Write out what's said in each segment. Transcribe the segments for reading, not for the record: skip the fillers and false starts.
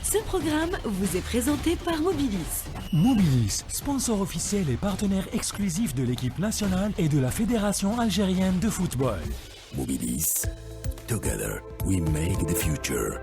Ce programme vous est présenté par Mobilis. Mobilis, sponsor officiel et partenaire exclusif de l'équipe nationale et de la Fédération algérienne de football. Mobilis, together we make the future.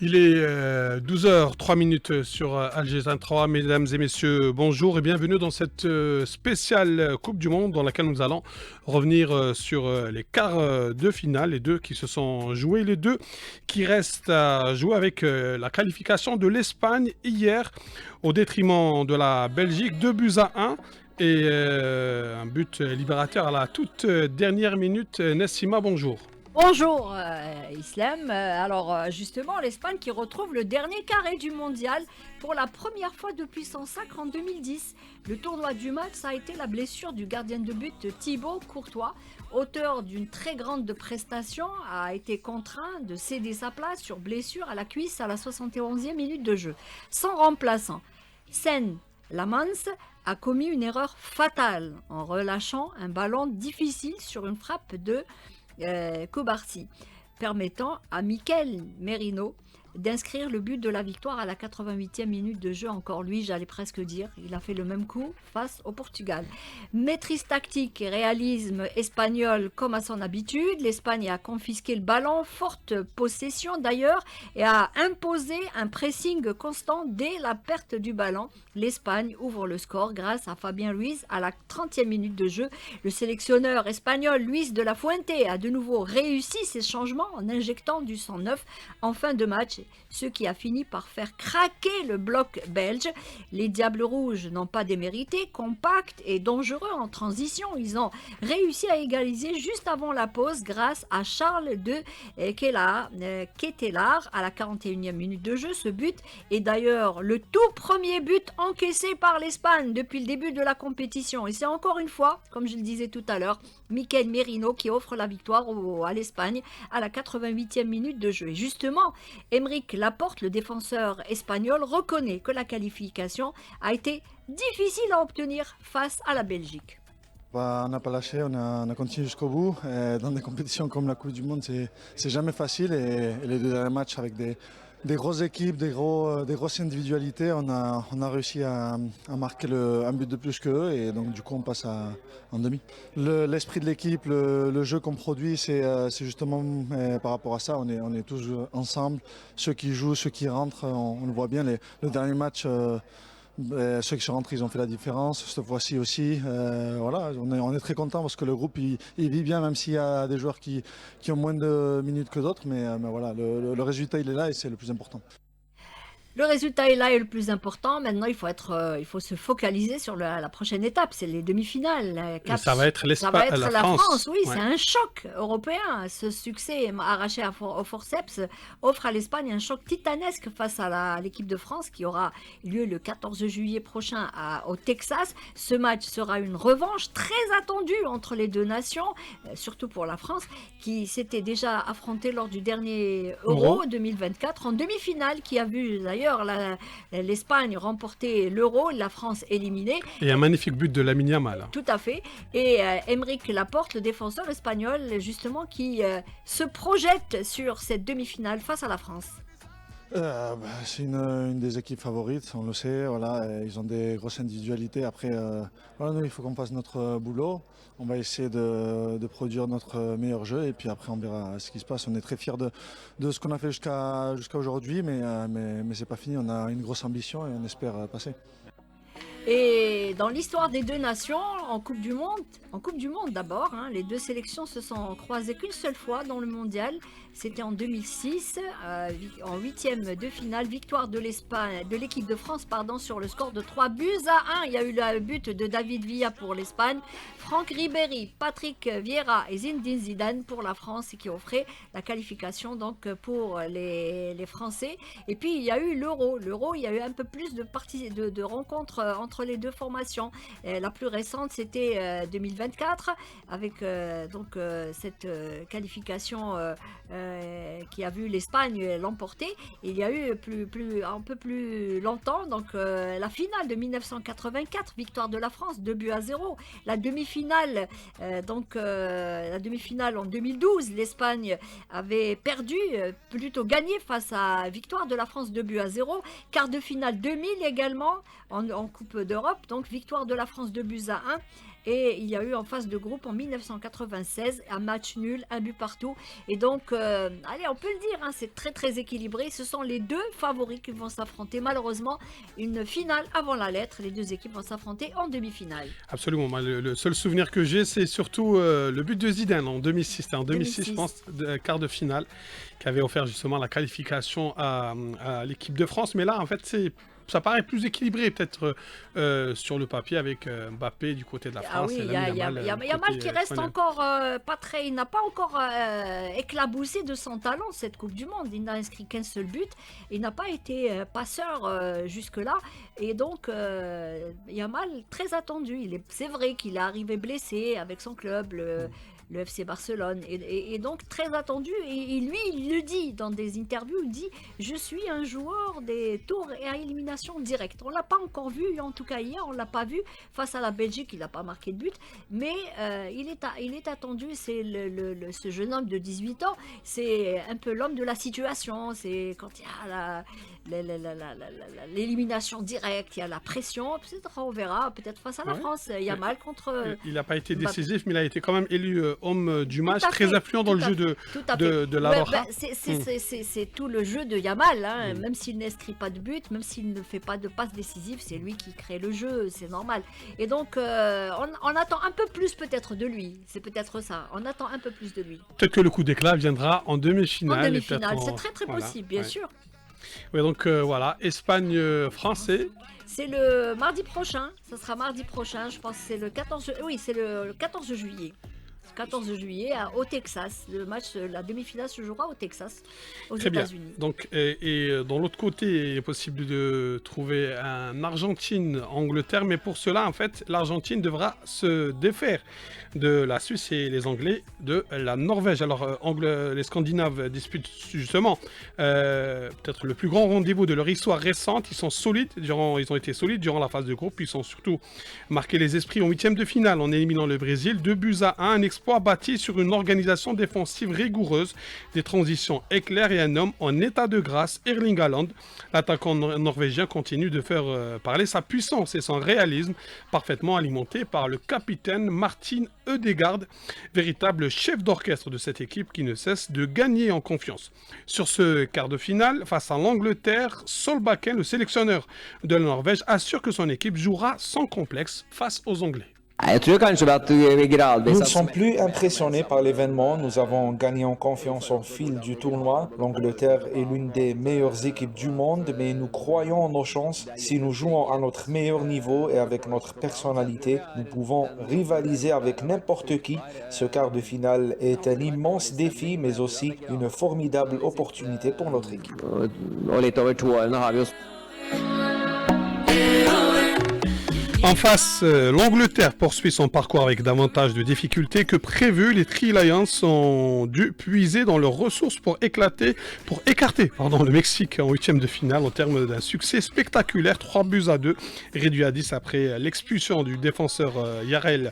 Il est 12h03 sur Algézien 3. Mesdames et messieurs, bonjour et bienvenue dans cette spéciale Coupe du Monde dans laquelle nous allons revenir sur les quarts de finale, les deux qui se sont joués, les deux qui restent à jouer avec la qualification de l'Espagne hier au détriment de la Belgique, 2-1 et un but libérateur à la toute dernière minute. Nessima, bonjour. Bonjour Islam. Alors justement, l'Espagne qui retrouve le dernier carré du mondial pour la première fois depuis son sacre en 2010. Le tournoi du match, ça a été la blessure du gardien de but Thibaut Courtois. Auteur d'une très grande prestation, a été contraint de céder sa place sur blessure à la cuisse à la 71e minute de jeu. Sans remplaçant, Sen Lamans a commis une erreur fatale en relâchant un ballon difficile sur une frappe de Kobarsi, permettant à Mikel Merino d'inscrire le but de la victoire à la 88e minute de jeu. Encore lui, j'allais presque dire, il a fait le même coup face au Portugal. Maîtrise tactique et réalisme espagnol comme à son habitude, l'Espagne a confisqué le ballon, forte possession d'ailleurs, et a imposé un pressing constant dès la perte du ballon. L'Espagne ouvre le score grâce à Fabien Ruiz à la 30e minute de jeu. Le sélectionneur espagnol Luis de la Fuente a de nouveau réussi ses changements en injectant du sang neuf en fin de match, ce qui a fini par faire craquer le bloc belge. Les Diables Rouges n'ont pas démérité, compacts et dangereux en transition. Ils ont réussi à égaliser juste avant la pause grâce à Charles de Ketelaar à la 41e minute de jeu. Ce but est d'ailleurs le tout premier but encaissé par l'Espagne depuis le début de la compétition. Et c'est encore une fois, comme je le disais tout à l'heure, Mikel Merino qui offre la victoire à l'Espagne à la 88e minute de jeu. Et justement, Aymeric Laporte, le défenseur espagnol, reconnaît que la qualification a été difficile à obtenir face à la Belgique. On n'a pas lâché, on a continué jusqu'au bout. Et dans des compétitions comme la Coupe du Monde, c'est jamais facile. Et les deux derniers matchs avec des grosses équipes, des grosses individualités, on a réussi à marquer un but de plus qu'eux. Et donc du coup, on passe en demi. L'esprit de l'équipe, le jeu qu'on produit, c'est justement par rapport à ça. On est tous ensemble. Ceux qui jouent, ceux qui rentrent, on le voit bien. Le dernier match... ceux qui sont rentrés, ils ont fait la différence. Cette fois-ci aussi, voilà, on est très content parce que le groupe il vit bien, même s'il y a des joueurs qui ont moins de minutes que d'autres. Mais voilà, le résultat il est là et c'est le plus important. Le résultat est là et le plus important. Maintenant, il faut se focaliser sur la prochaine étape. C'est les demi-finales. Ça va être l'Espagne, la France. Oui, ouais. C'est un choc européen. Ce succès arraché au forceps offre à l'Espagne un choc titanesque face à l'équipe de France qui aura lieu le 14 juillet prochain au Texas. Ce match sera une revanche très attendue entre les deux nations, surtout pour la France, qui s'était déjà affrontée lors du dernier Euro 2024 en demi-finale, qui a vu d'ailleurs l'Espagne remporter l'Euro, la France éliminée. Et un magnifique but de Lamine Yamal. Tout à fait. Et Aymeric Laporte, le défenseur espagnol, justement, qui se projette sur cette demi-finale face à la France. C'est une des équipes favorites, on le sait. Voilà, ils ont des grosses individualités. Après, voilà, nous, il faut qu'on fasse notre boulot. On va essayer de produire notre meilleur jeu et puis après, on verra ce qui se passe. On est très fiers de ce qu'on a fait jusqu'à aujourd'hui, mais c'est pas fini. On a une grosse ambition et on espère passer. Et dans l'histoire des deux nations, en Coupe du Monde d'abord, hein, les deux sélections se sont croisées qu'une seule fois dans le mondial. C'était en 2006, en huitième de finale, victoire de l'équipe de France sur le score de 3-1. Il y a eu le but de David Villa pour l'Espagne, Franck Ribéry, Patrick Vieira et Zinedine Zidane pour la France, qui offrait la qualification donc pour les Français. Et puis il y a eu l'Euro. Il y a eu un peu plus de rencontres entre les deux formations. La plus récente, c'était 2024 avec cette qualification qui a vu l'Espagne l'emporter. Il y a eu un peu plus longtemps, donc la finale de 1984, victoire de la France 2-0. La demi-finale, la demi-finale en 2012, l'Espagne avait perdu, plutôt gagné face à victoire de la France 2-0. Quart de finale 2000 également en Coupe d'Europe, donc victoire de la France 2-1. Et il y a eu en phase de groupe en 1996 un match nul, un but partout. Et donc, allez, on peut le dire, hein, c'est très très équilibré. Ce sont les deux favoris qui vont s'affronter. Malheureusement, une finale avant la lettre. Les deux équipes vont s'affronter en demi-finale. Absolument. Moi, le seul souvenir que j'ai, c'est surtout le but de Zidane en 2006. C'était en 2006, je pense, quart de finale, qui avait offert justement la qualification à l'équipe de France. Mais là, en fait, ça paraît plus équilibré peut-être sur le papier avec Mbappé du côté de la France. Ah oui, il y a Yamal qui reste encore pas très... Il n'a pas encore éclaboussé de son talent cette Coupe du Monde. Il n'a inscrit qu'un seul but. Il n'a pas été passeur jusque-là. Et donc, Yamal, très attendu. C'est vrai qu'il est arrivé blessé avec son club, le FC Barcelone, et donc très attendu, et lui il le dit dans des interviews, il dit je suis un joueur des tours et à élimination directe. On l'a pas encore vu, en tout cas hier on l'a pas vu face à la Belgique, il n'a pas marqué de but, mais il est attendu. C'est ce jeune homme de 18 ans, c'est un peu l'homme de la situation. C'est quand il y a l'élimination directe, il y a la pression, peut-être on verra, peut-être face à la France, Yamal contre... Il n'a pas été décisif, mais il a été quand même élu homme du match, très influent dans le jeu de la Roja. C'est tout le jeu de Yamal, hein. Même s'il n'inscrit pas de but, même s'il ne fait pas de passe décisive, c'est lui qui crée le jeu, c'est normal. Et donc, on attend un peu plus peut-être de lui, c'est peut-être ça, on attend un peu plus de lui. Peut-être que le coup d'éclat viendra en demi-finale. En demi-finale, c'est très très possible, bien sûr. Oui, donc voilà, Espagne-Français. C'est le mardi prochain, ça sera mardi prochain, je pense que c'est le 14... Oui, c'est le 14 juillet. 14 juillet au Texas. Le match, la demi-finale se jouera au Texas, aux États-Unis. Donc, et dans l'autre côté, il est possible de trouver un Argentine-Angleterre, mais pour cela, en fait, l'Argentine devra se défaire de la Suisse et les Anglais de la Norvège. Alors, les Scandinaves disputent justement peut-être le plus grand rendez-vous de leur histoire récente. Ils ont été solides durant la phase de groupe. Ils ont surtout marqué les esprits en huitième de finale en éliminant le Brésil 2-1, un exploit bâti sur une organisation défensive rigoureuse, des transitions éclairs et un homme en état de grâce, Erling Haaland. L'attaquant norvégien continue de faire parler sa puissance et son réalisme, parfaitement alimenté par le capitaine Martin Ødegaard, véritable chef d'orchestre de cette équipe qui ne cesse de gagner en confiance. Sur ce quart de finale, face à l'Angleterre, Solbakken, le sélectionneur de la Norvège, assure que son équipe jouera sans complexe face aux Anglais. Nous ne sommes plus impressionnés par l'événement. Nous avons gagné en confiance au fil du tournoi. L'Angleterre est l'une des meilleures équipes du monde, mais nous croyons en nos chances. Si nous jouons à notre meilleur niveau et avec notre personnalité, nous pouvons rivaliser avec n'importe qui. Ce quart de finale est un immense défi, mais aussi une formidable opportunité pour notre équipe. En face, l'Angleterre poursuit son parcours avec davantage de difficultés que prévu. Les Three Lions ont dû puiser dans leurs ressources pour écarter le Mexique en huitième de finale en termes d'un succès spectaculaire, 3-2, réduit à 10 après l'expulsion du défenseur Jarell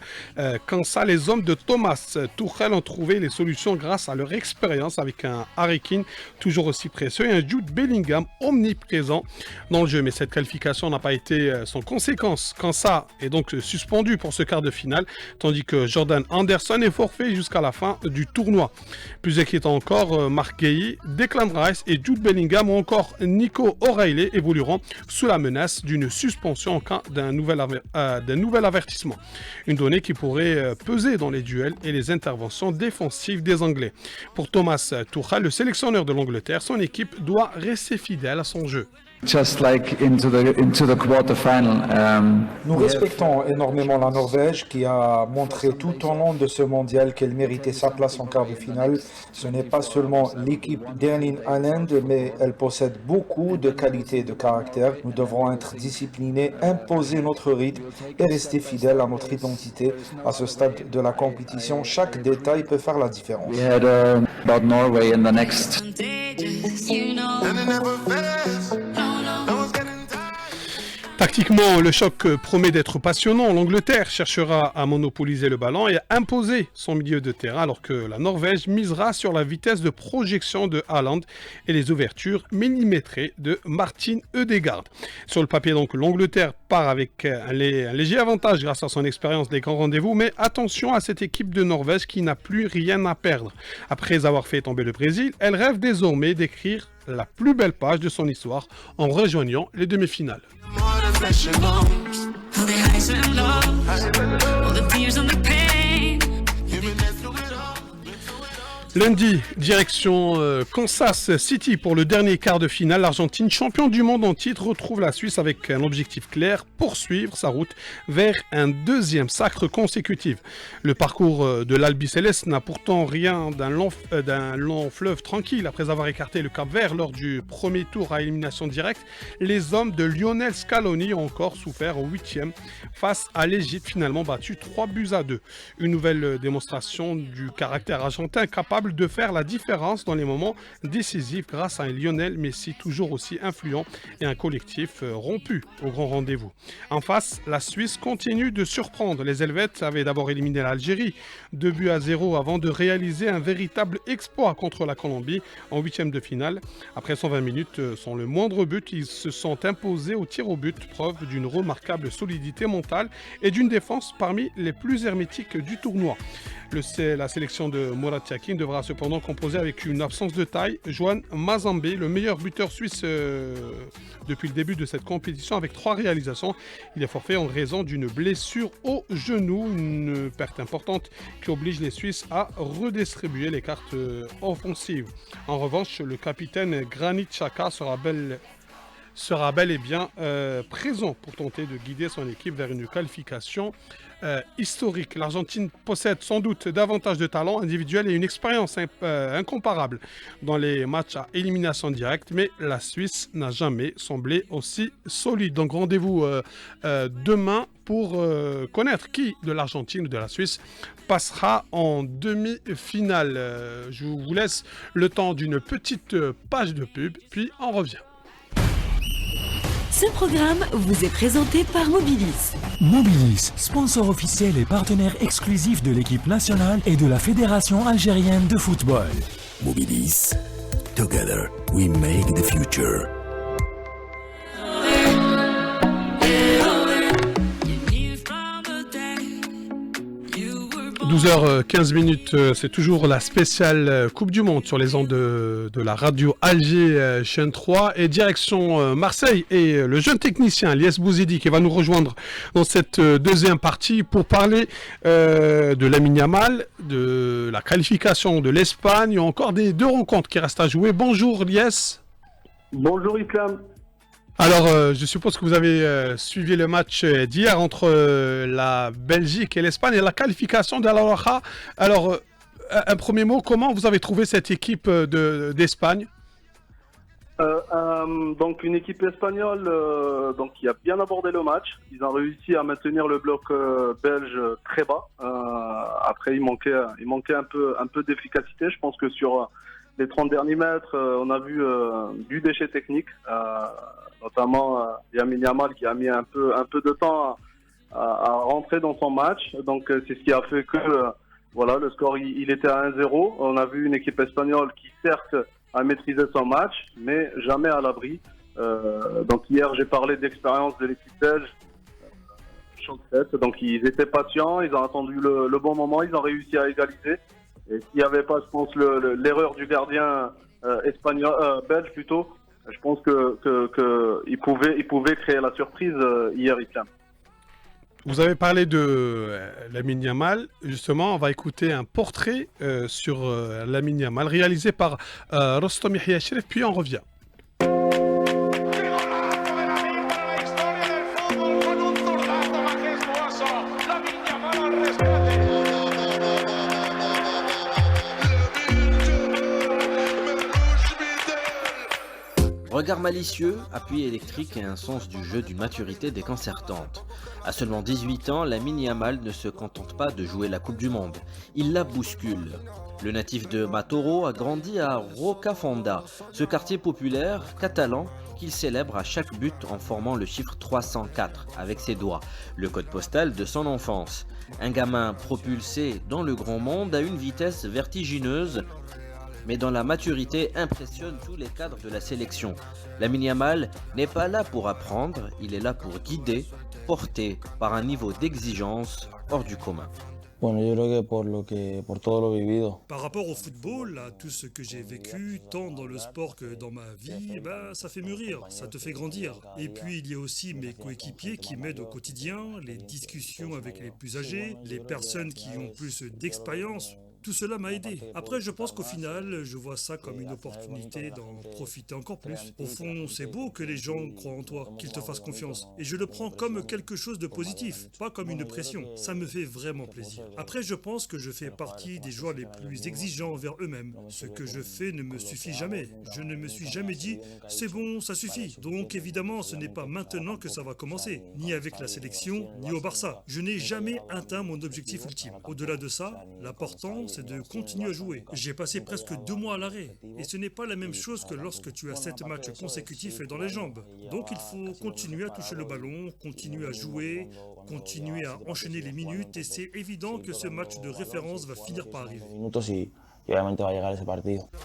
Quansah. Les hommes de Thomas Tuchel ont trouvé les solutions grâce à leur expérience avec un Harry Kane toujours aussi précieux et un Jude Bellingham omniprésent dans le jeu. Mais cette qualification n'a pas été sans conséquence. Quansah Mensah est donc suspendu pour ce quart de finale, tandis que Jordan Anderson est forfait jusqu'à la fin du tournoi. Plus inquiétant encore, Mark Gay, Declan Rice et Jude Bellingham ou encore Nico O'Reilly évolueront sous la menace d'une suspension en cas d'un nouvel avertissement. Une donnée qui pourrait peser dans les duels et les interventions défensives des Anglais. Pour Thomas Tuchel, le sélectionneur de l'Angleterre, son équipe doit rester fidèle à son jeu. Just like into the quarterfinal. Nous respectons énormément la Norvège qui a montré tout au long de ce mondial qu'elle méritait sa place en quart de finale. Ce n'est pas seulement l'équipe d'Erling Haaland, mais elle possède beaucoup de qualités et de caractère. Nous devrons être disciplinés, imposer notre rythme et rester fidèles à notre identité. À ce stade de la compétition, chaque détail peut faire la différence. We had about Norway in the next. Tactiquement, le choc promet d'être passionnant. L'Angleterre cherchera à monopoliser le ballon et à imposer son milieu de terrain, alors que la Norvège misera sur la vitesse de projection de Haaland et les ouvertures millimétrées de Martin Ødegaard. Sur le papier, donc, l'Angleterre part avec un léger avantage grâce à son expérience des grands rendez-vous, mais attention à cette équipe de Norvège qui n'a plus rien à perdre. Après avoir fait tomber le Brésil, elle rêve désormais d'écrire la plus belle page de son histoire en rejoignant les demi-finales. Lundi, direction Kansas City pour le dernier quart de finale. L'Argentine, champion du monde en titre, retrouve la Suisse avec un objectif clair, poursuivre sa route vers un deuxième sacre consécutif. Le parcours de l'Albiceleste n'a pourtant rien d'un long fleuve tranquille. Après avoir écarté le Cap-Vert lors du premier tour à élimination directe, les hommes de Lionel Scaloni ont encore souffert au 8e face à l'Égypte, finalement battue 3-2. Une nouvelle démonstration du caractère argentin capable de faire la différence dans les moments décisifs grâce à un Lionel Messi toujours aussi influent et un collectif rompu au grand rendez-vous. En face, la Suisse continue de surprendre. Les Helvètes avaient d'abord éliminé l'Algérie 2-0 avant de réaliser un véritable exploit contre la Colombie en 8e de finale. Après 120 minutes sans le moindre but, ils se sont imposés au tir au but, preuve d'une remarquable solidité mentale et d'une défense parmi les plus hermétiques du tournoi. La sélection de Murat Yakin devra cependant composer avec une absence de taille. Johan Mazambe, le meilleur buteur suisse depuis le début de cette compétition avec 3 réalisations. Il est forfait en raison d'une blessure au genou, une perte importante qui oblige les Suisses à redistribuer les cartes offensives. En revanche, le capitaine Granit Xhaka sera bel et bien présent pour tenter de guider son équipe vers une qualification historique. L'Argentine possède sans doute davantage de talent individuel et une expérience incomparable dans les matchs à élimination directe, mais la Suisse n'a jamais semblé aussi solide. Donc rendez-vous demain pour connaître qui de l'Argentine ou de la Suisse passera en demi-finale. Je vous laisse le temps d'une petite page de pub, puis on revient. Ce programme vous est présenté par Mobilis. Mobilis, sponsor officiel et partenaire exclusif de l'équipe nationale et de la Fédération algérienne de football. Mobilis. Together, we make the future. 12h15, c'est toujours la spéciale Coupe du Monde sur les ondes de la radio Alger chaîne 3 et direction Marseille et le jeune technicien Lies Bouzidi qui va nous rejoindre dans cette deuxième partie pour parler de Lamine Yamal, de la qualification de l'Espagne ou encore des 2 rencontres qui restent à jouer. Bonjour Lies. Bonjour Islam. Alors, je suppose que vous avez suivi le match d'hier entre la Belgique et l'Espagne et la qualification de la Roja. Alors, un premier mot, comment vous avez trouvé cette équipe d'Espagne ? Donc, une équipe espagnole qui a bien abordé le match. Ils ont réussi à maintenir le bloc belge très bas. Après, il manquait un peu d'efficacité. Je pense que sur les 30 derniers mètres, on a vu du déchet technique. Notamment Lamine Yamal qui a mis un peu de temps à rentrer dans son match. Donc c'est ce qui a fait que le score il était à 1-0. On a vu une équipe espagnole qui certes a maîtrisé son match, mais jamais à l'abri. Donc hier j'ai parlé d'expérience de l'équipe belge. sur le 7. Donc ils étaient patients, ils ont attendu le bon moment, ils ont réussi à égaliser. Et s'il n'y avait pas, je pense, l'erreur du gardien belge plutôt, je pense qu'il pouvait créer la surprise hier, Islam. Vous avez parlé de Lamine Yamal. Justement, on va écouter un portrait sur Lamine Yamal réalisé par Rostom Yahya Cherif, puis on revient. Regard malicieux, appui électrique et un sens du jeu d'une maturité déconcertante. À seulement 18 ans, Lamine Yamal ne se contente pas de jouer la Coupe du Monde, il la bouscule. Le natif de Matoro a grandi à Rocafonda, ce quartier populaire catalan qu'il célèbre à chaque but en formant le chiffre 304 avec ses doigts, le code postal de son enfance. Un gamin propulsé dans le grand monde à une vitesse vertigineuse, mais dont la maturité impressionne tous les cadres de la sélection. Lamine Yamal n'est pas là pour apprendre, il est là pour guider, porté par un niveau d'exigence hors du commun. Par rapport au football, à tout ce que j'ai vécu, tant dans le sport que dans ma vie, ça fait mûrir, ça te fait grandir. Et puis il y a aussi mes coéquipiers qui m'aident au quotidien, les discussions avec les plus âgés, les personnes qui ont plus d'expérience. Tout cela m'a aidé. Après, je pense qu'au final, je vois ça comme une opportunité d'en profiter encore plus. Au fond, c'est beau que les gens croient en toi, qu'ils te fassent confiance. Et je le prends comme quelque chose de positif, pas comme une pression. Ça me fait vraiment plaisir. Après, je pense que je fais partie des joueurs les plus exigeants envers eux-mêmes. Ce que je fais ne me suffit jamais. Je ne me suis jamais dit « c'est bon, ça suffit ». Donc évidemment, ce n'est pas maintenant que ça va commencer, ni avec la sélection, ni au Barça. Je n'ai jamais atteint mon objectif ultime. Au-delà de ça, l'important, c'est de continuer à jouer. J'ai passé presque 2 mois à l'arrêt. Et ce n'est pas la même chose que lorsque tu as 7 matchs consécutifs dans les jambes. Donc il faut continuer à toucher le ballon, continuer à jouer, continuer à enchaîner les minutes. Et c'est évident que ce match de référence va finir par arriver.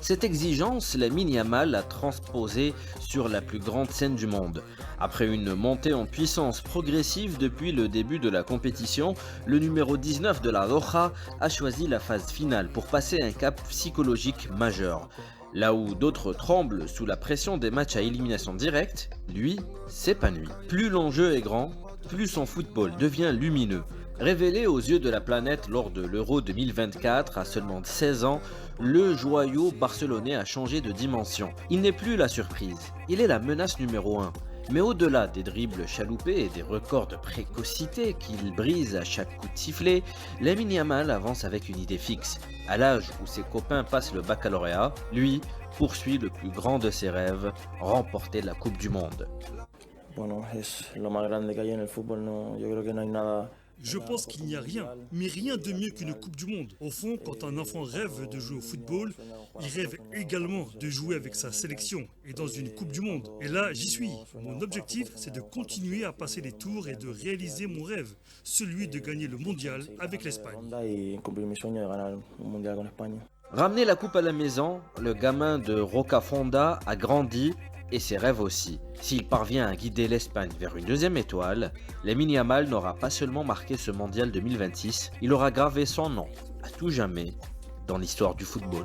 Cette exigence, Lamine Yamal l'a transposée sur la plus grande scène du monde. Après une montée en puissance progressive depuis le début de la compétition, le numéro 19 de la Roja a choisi la phase finale pour passer un cap psychologique majeur. Là où d'autres tremblent sous la pression des matchs à élimination directe, lui s'épanouit. Plus l'enjeu est grand, plus son football devient lumineux. Révélé aux yeux de la planète lors de l'Euro 2024 à seulement 16 ans, le joyau barcelonais a changé de dimension. Il n'est plus la surprise, il est la menace numéro 1. Mais au-delà des dribbles chaloupés et des records de précocité qu'il brise à chaque coup de sifflet, Lamine Yamal avance avec une idée fixe. À l'âge où ses copains passent le baccalauréat, lui poursuit le plus grand de ses rêves, remporter la Coupe du Monde. Je pense qu'il n'y a rien, mais rien de mieux qu'une Coupe du Monde. Au fond, quand un enfant rêve de jouer au football, il rêve également de jouer avec sa sélection et dans une Coupe du Monde. Et là, j'y suis. Mon objectif, c'est de continuer à passer les tours et de réaliser mon rêve, celui de gagner le mondial avec l'Espagne. Ramener la coupe à la maison, le gamin de Rocafonda a grandi et ses rêves aussi. S'il parvient à guider l'Espagne vers une deuxième étoile, Lamine Yamal n'aura pas seulement marqué ce mondial 2026, il aura gravé son nom, à tout jamais, dans l'histoire du football.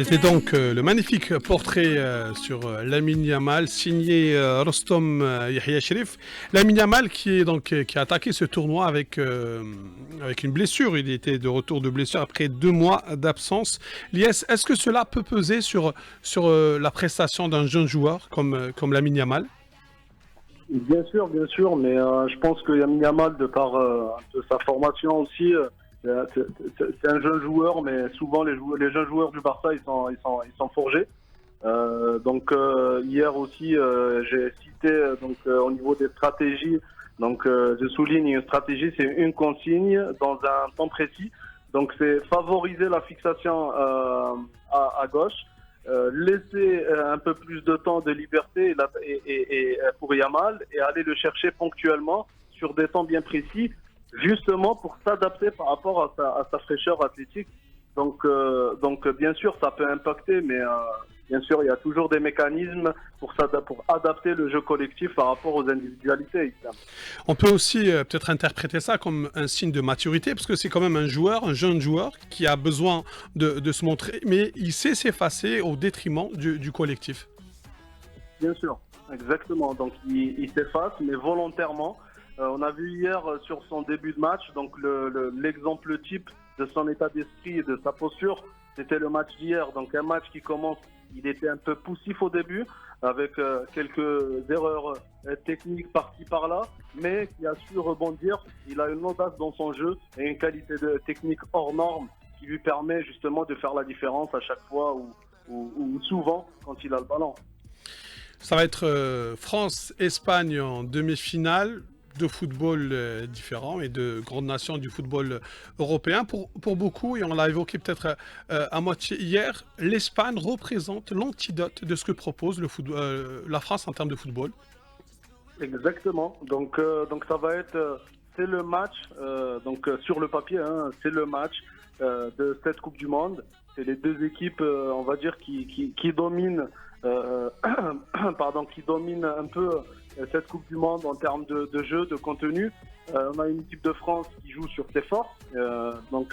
C'était donc le magnifique portrait sur Lamine Yamal, signé Rostom Yahya Cherif. Lamine Yamal qui a attaqué ce tournoi avec une blessure. Il était de retour de blessure après 2 mois d'absence. Lies, est-ce que cela peut peser sur la prestation d'un jeune joueur comme Lamine Yamal? Bien sûr, mais je pense que Lamine Yamal, de par de sa formation aussi, c'est un jeune joueur, mais souvent les jeunes joueurs du Barça, ils sont forgés. Hier aussi, j'ai cité au niveau des stratégies. Je souligne une stratégie, c'est une consigne dans un temps précis. Donc c'est favoriser la fixation à gauche. laisser un peu plus de temps de liberté pour Yamal et aller le chercher ponctuellement sur des temps bien précis, justement pour s'adapter par rapport à sa fraîcheur athlétique. Donc bien sûr, ça peut impacter, mais bien sûr, il y a toujours des mécanismes pour adapter le jeu collectif par rapport aux individualités. On peut aussi peut-être interpréter ça comme un signe de maturité, parce que c'est quand même un jeune joueur, qui a besoin de se montrer, mais il sait s'effacer au détriment du collectif. Bien sûr, exactement. Donc il s'efface, mais volontairement. On a vu hier sur son début de match, donc l'exemple type de son état d'esprit et de sa posture, c'était le match d'hier. Donc un match qui commence, il était un peu poussif au début, avec quelques erreurs techniques par-ci par-là, mais qui a su rebondir. Il a une audace dans son jeu et une qualité technique hors norme qui lui permet justement de faire la différence à chaque fois ou souvent quand il a le ballon. Ça va être France-Espagne en demi-finale. De football différents et de grandes nations du football européen. Pour beaucoup, et on l'a évoqué peut-être à moitié hier, l'Espagne représente l'antidote de ce que propose la France en termes de football. Exactement. Donc ça va être, c'est le match, sur le papier, c'est le match de cette Coupe du Monde. C'est les deux équipes, on va dire, qui dominent, qui dominent un peu cette Coupe du Monde en termes de jeu, de contenu. On a une équipe de France qui joue sur ses forces,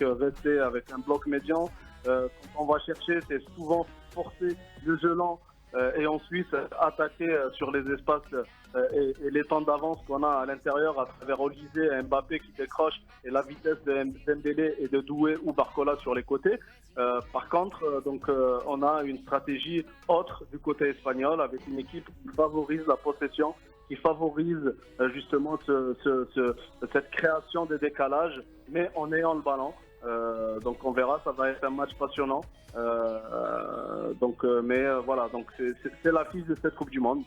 rester avec un bloc médian. Quand on va chercher, c'est souvent forcer le jeu lent et ensuite attaquer sur les espaces et les temps d'avance qu'on a à l'intérieur à travers Olysée et Mbappé qui décrochent et la vitesse de Dembélé et de Doué ou Barcola sur les côtés. Par contre, on a une stratégie autre du côté espagnol avec une équipe qui favorise la possession, qui favorise justement cette création de décalage, mais en ayant le ballon. Donc on verra, ça va être un match passionnant. Voilà, donc c'est l'affiche de cette Coupe du Monde.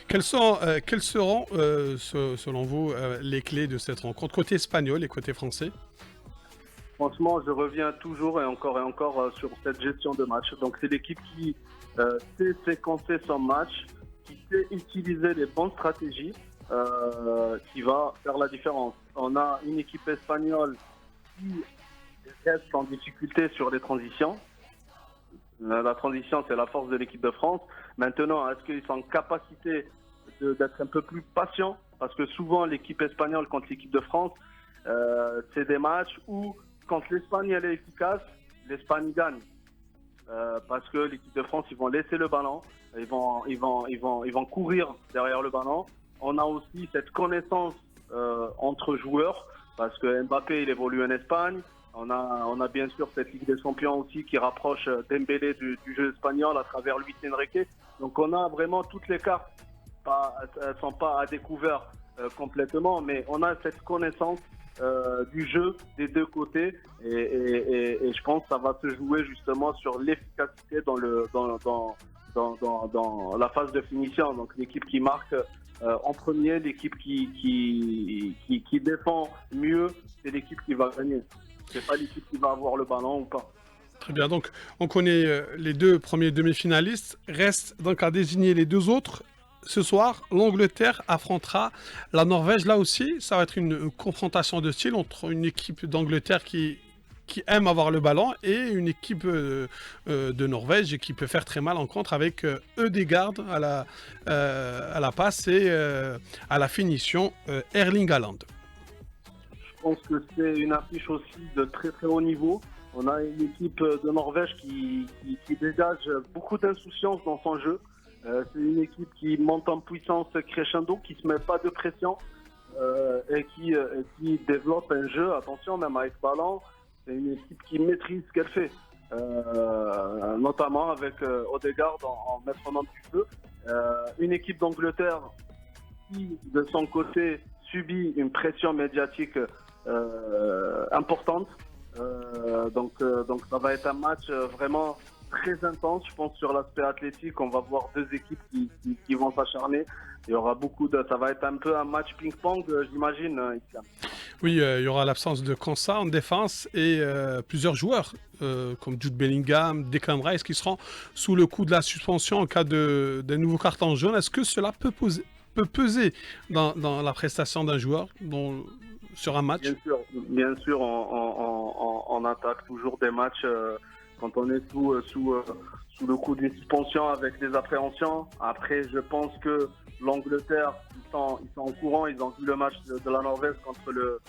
Quelles seront, selon vous, les clés de cette rencontre, côté espagnol et côté français? Franchement, je reviens toujours et encore sur cette gestion de match. Donc c'est l'équipe qui sait séquencer son match, qui sait utiliser les bonnes stratégies, qui va faire la différence. On a une équipe espagnole qui reste en difficulté sur les transitions. La transition, c'est la force de l'équipe de France. Maintenant, est-ce qu'ils sont en capacité d'être un peu plus patients? Parce que souvent, l'équipe espagnole contre l'équipe de France, c'est des matchs où, quand l'Espagne elle est efficace, l'Espagne gagne. Parce que l'équipe de France, ils vont laisser le ballon, ils vont courir derrière le ballon. On a aussi cette connaissance entre joueurs, parce que Mbappé, il évolue en Espagne. On a bien sûr cette Ligue des Champions aussi qui rapproche Dembélé du jeu espagnol à travers Luis Enrique. Donc on a vraiment toutes les cartes. Elles ne sont pas à découvert complètement, mais on a cette connaissance du jeu des deux côtés et je pense que ça va se jouer justement sur l'efficacité dans la phase de finition. Donc l'équipe qui marque en premier, l'équipe qui défend mieux, c'est l'équipe qui va gagner. C'est pas l'équipe qui va avoir le ballon ou pas. Très bien, donc on connaît les deux premiers demi-finalistes. Reste donc à désigner les deux autres. Ce soir, l'Angleterre affrontera la Norvège. Là aussi, ça va être une confrontation de style entre une équipe d'Angleterre qui aime avoir le ballon et une équipe de Norvège qui peut faire très mal en contre avec Ødegaard à la passe et à la finition Erling Haaland. Je pense que c'est une affiche aussi de très très haut niveau. On a une équipe de Norvège qui dégage beaucoup d'insouciance dans son jeu. C'est une équipe qui monte en puissance crescendo, qui ne se met pas de pression et qui développe un jeu, attention, même avec ballon. C'est une équipe qui maîtrise ce qu'elle fait, notamment avec Ødegaard en maître-nant du jeu. Une équipe d'Angleterre qui, de son côté, subit une pression médiatique importante. Donc ça va être un match vraiment très intense. Je pense sur l'aspect athlétique, on va voir deux équipes qui vont s'acharner. Il y aura ça va être un peu un match ping-pong, j'imagine, Islam. Oui, il y aura l'absence de Konsa en défense et plusieurs joueurs comme Jude Bellingham, Declan Rice qui seront sous le coup de la suspension en cas d'un nouveau carton jaune. Est-ce que cela peut peser dans la prestation d'un joueur sur un match? Bien sûr, on attaque toujours des matchs quand on est sous le coup d'une suspension avec des appréhensions. Après, je pense que l'Angleterre, ils sont au courant, ils ont vu le match de la Norvège contre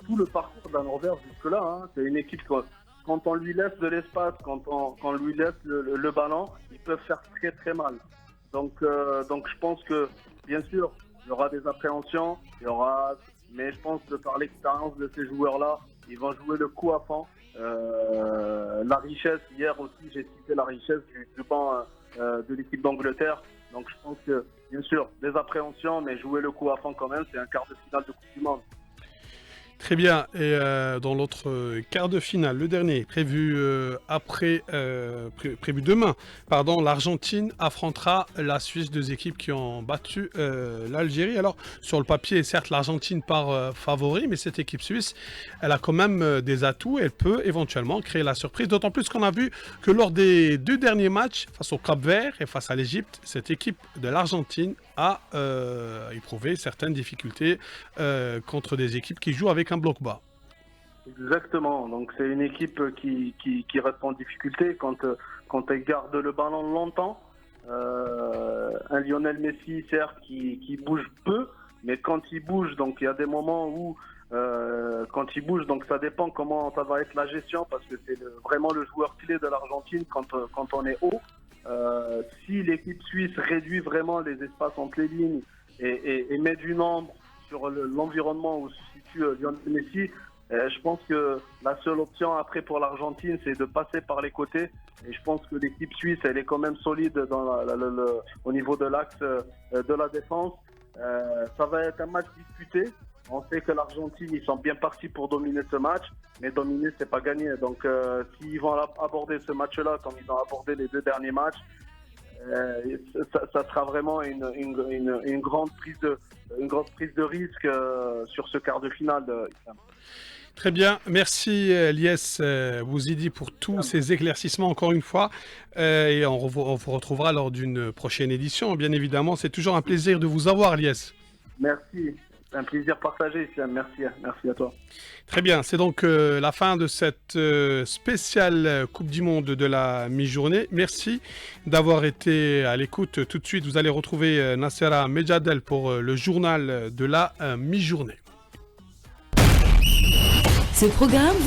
tout le parcours de la Norvège jusque-là. Hein. C'est une équipe, quand on lui laisse de l'espace, quand on lui laisse le ballon, ils peuvent faire très très mal. Donc je pense que, bien sûr, il y aura des appréhensions, mais je pense que par l'expérience de ces joueurs-là, ils vont jouer le coup à fond. La richesse, hier aussi, j'ai cité la richesse du banc de l'équipe d'Angleterre. Donc je pense que, bien sûr, des appréhensions, mais jouer le coup à fond quand même, c'est un quart de finale de Coupe du Monde. Très bien. Et dans l'autre quart de finale, le dernier, prévu demain, l'Argentine affrontera la Suisse, deux équipes qui ont battu l'Algérie. Alors, sur le papier, certes, l'Argentine part favori, mais cette équipe suisse, elle a quand même des atouts. Elle peut éventuellement créer la surprise, d'autant plus qu'on a vu que lors des deux derniers matchs, face au Cap-Vert et face à l'Égypte, cette équipe de l'Argentine a éprouvé certaines difficultés contre des équipes qui jouent avec un bloc bas. Exactement, donc c'est une équipe qui reste en difficulté quand elle garde le ballon longtemps. Un Lionel Messi, certes, qui bouge peu, mais quand il bouge, donc il y a des moments où quand il bouge, donc ça dépend comment ça va être la gestion, parce que c'est vraiment le joueur clé de l'Argentine quand on est haut. Si l'équipe suisse réduit vraiment les espaces entre les lignes et met du nombre sur l'environnement où se situe Lionel Messi, je pense que la seule option après pour l'Argentine, c'est de passer par les côtés. Et je pense que l'équipe suisse, elle est quand même solide au niveau de l'axe de la défense. Ça va être un match disputé. On sait que l'Argentine, ils sont bien partis pour dominer ce match, mais dominer, c'est pas gagné. Donc, s'ils vont aborder ce match-là comme ils ont abordé les deux derniers matchs, ça sera vraiment une grande prise de risque sur ce quart de finale. Très bien, merci Lies Bouzidi pour tous ces éclaircissements encore une fois et on vous retrouvera lors d'une prochaine édition. Bien évidemment, c'est toujours un plaisir de vous avoir, Lies. Merci, c'est un plaisir partagé, merci à toi. Très bien, c'est donc la fin de cette spéciale Coupe du Monde de la mi-journée. Merci d'avoir été à l'écoute. Tout de suite, vous allez retrouver Nassera Medjadel pour le journal de la mi-journée. Ce programme